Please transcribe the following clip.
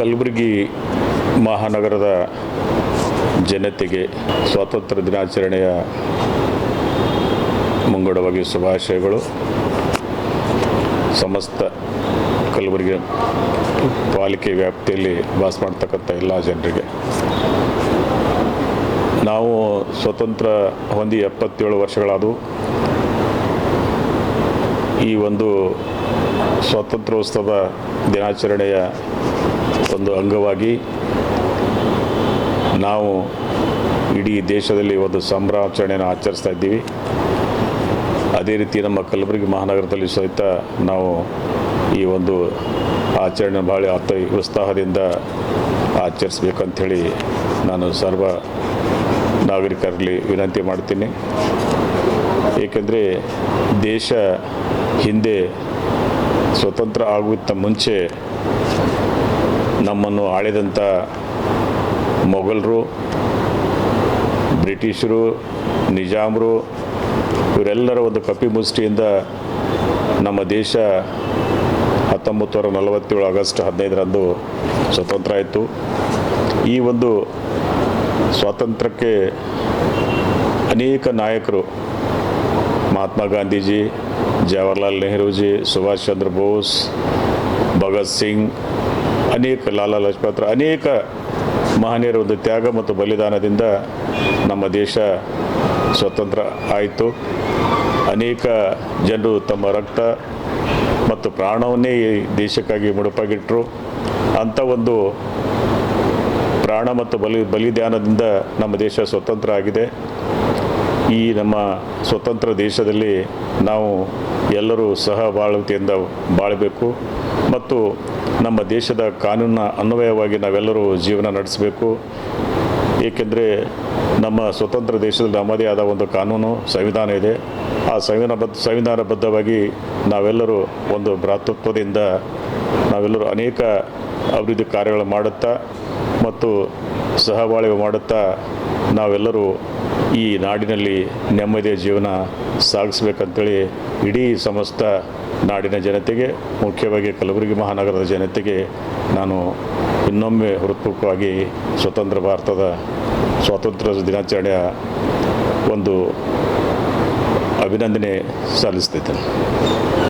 ಕಲಬುರಗಿ ಮಹಾನಗರದ ಜನತೆಗೆ ಸ್ವಾತಂತ್ರ್ಯ ದಿನಾಚರಣೆಯ ಮುಂಗಡವಾಗಿ ಶುಭಾಶಯಗಳು. ಸಮಸ್ತ ಕಲಬುರಗಿ ಪಾಲಿಕೆ ವ್ಯಾಪ್ತಿಯಲ್ಲಿ ವಾಸ ಮಾಡ್ತಕ್ಕಂಥ ಎಲ್ಲ ಜನರಿಗೆ ನಾವು ಸ್ವತಂತ್ರ ಹೊಂದಿ 77 ವರ್ಷಗಳಾದವು. ಈ ಒಂದು ಸ್ವಾತಂತ್ರ್ಯೋತ್ಸವ ದಿನಾಚರಣೆಯ ಒಂದು ಅಂಗವಾಗಿ ನಾವು ಇಡೀ ದೇಶದಲ್ಲಿ ಒಂದು ಸಂಭ್ರಮಾಚರಣೆಯನ್ನು ಆಚರಿಸ್ತಾ ಇದ್ದೀವಿ. ಅದೇ ರೀತಿ ನಮ್ಮ ಕಲಬುರಗಿ ಮಹಾನಗರದಲ್ಲಿ ಸಹಿತ ನಾವು ಈ ಒಂದು ಆಚರಣೆ ಭಾಳ ಉತ್ಸಾಹದಿಂದ ಆಚರಿಸಬೇಕಂಥೇಳಿ ನಾನು ಸರ್ವ ನಾಗರಿಕರಲ್ಲಿ ವಿನಂತಿ ಮಾಡ್ತೀನಿ. ಏಕೆಂದರೆ ದೇಶ ಹಿಂದೆ ಸ್ವತಂತ್ರ ಆಗುತ್ತ ಮುಂಚೆ ನಮ್ಮನ್ನು ಆಳಿದಂಥ ಮೊಘಲರು, ಬ್ರಿಟಿಷರು, ನಿಜಾಮರು ಇವರೆಲ್ಲರ ಒಂದು ಕಪಿಮುಷ್ಟಿಯಿಂದ ನಮ್ಮ ದೇಶ 1947 ಆಗಸ್ಟ್ 15ರಂದು ಸ್ವತಂತ್ರ ಆಯಿತು. ಈ ಒಂದು ಸ್ವಾತಂತ್ರ್ಯಕ್ಕೆ ಅನೇಕ ನಾಯಕರು, ಮಹಾತ್ಮ ಗಾಂಧೀಜಿ, ಜವಾಹರ್ಲಾಲ್ ನೆಹರೂಜಿ, ಸುಭಾಷ್ ಚಂದ್ರ ಬೋಸ್, ಭಗತ್ ಸಿಂಗ್, ಅನೇಕ ಲಾಲಾ ಲಜಪತ್ ರಾಯ್, ಅನೇಕ ಮಹನೀಯರ ಒಂದು ತ್ಯಾಗ ಮತ್ತು ಬಲಿದಾನದಿಂದ ನಮ್ಮ ದೇಶ ಸ್ವತಂತ್ರ ಆಯಿತು. ಅನೇಕ ಜನರು ತಮ್ಮ ರಕ್ತ ಮತ್ತು ಪ್ರಾಣವನ್ನೇ ಈ ದೇಶಕ್ಕಾಗಿ ಮುಡುಪಾಗಿಟ್ಟರು. ಅಂಥ ಒಂದು ಪ್ರಾಣ ಮತ್ತು ಬಲಿದಾನದಿಂದ ನಮ್ಮ ದೇಶ ಸ್ವತಂತ್ರ ಆಗಿದೆ. ಈ ನಮ್ಮ ಸ್ವತಂತ್ರ ದೇಶದಲ್ಲಿ ನಾವು ಎಲ್ಲರೂ ಸಹಬಾಳ್ವೆಯಿಂದ ಬಾಳಬೇಕು ಮತ್ತು ನಮ್ಮ ದೇಶದ ಕಾನೂನಿನ ಅನ್ವಯವಾಗಿ ನಾವೆಲ್ಲರೂ ಜೀವನ ನಡೆಸಬೇಕು. ಏಕೆಂದರೆ ನಮ್ಮ ಸ್ವತಂತ್ರ ದೇಶದಲ್ಲಿ ನಮ್ಮದೇ ಆದ ಒಂದು ಕಾನೂನು, ಸಂವಿಧಾನ ಇದೆ. ಆ ಸಂವಿಧಾನಬದ್ಧವಾಗಿ ನಾವೆಲ್ಲರೂ ಒಂದು ಭ್ರಾತೃತ್ವದಿಂದ ನಾವೆಲ್ಲರೂ ಅನೇಕ ಅಭಿವೃದ್ಧಿ ಕಾರ್ಯಗಳು ಮಾಡುತ್ತಾ ಮತ್ತು ಸಹಬಾಳ್ವೆ ಮಾಡುತ್ತಾ ನಾವೆಲ್ಲರೂ ಈ ನಾಡಿನಲ್ಲಿ ನೆಮ್ಮದಿಯ ಜೀವನ ಸಾಗಿಸ್ಬೇಕಂತೇಳಿ ಇಡೀ ಸಮಸ್ತ ನಾಡಿನ ಜನತೆಗೆ, ಮುಖ್ಯವಾಗಿ ಕಲಬುರಗಿ ಮಹಾನಗರದ ಜನತೆಗೆ ನಾನು ಇನ್ನೊಮ್ಮೆ ಹೃತ್ಪೂರ್ವಕವಾಗಿ ಸ್ವತಂತ್ರ ಭಾರತದ ಸ್ವಾತಂತ್ರ್ಯ ದಿನಾಚರಣೆಯ ಒಂದು ಅಭಿನಂದನೆ ಸಲ್ಲಿಸ್ತಿದ್ದೇನೆ.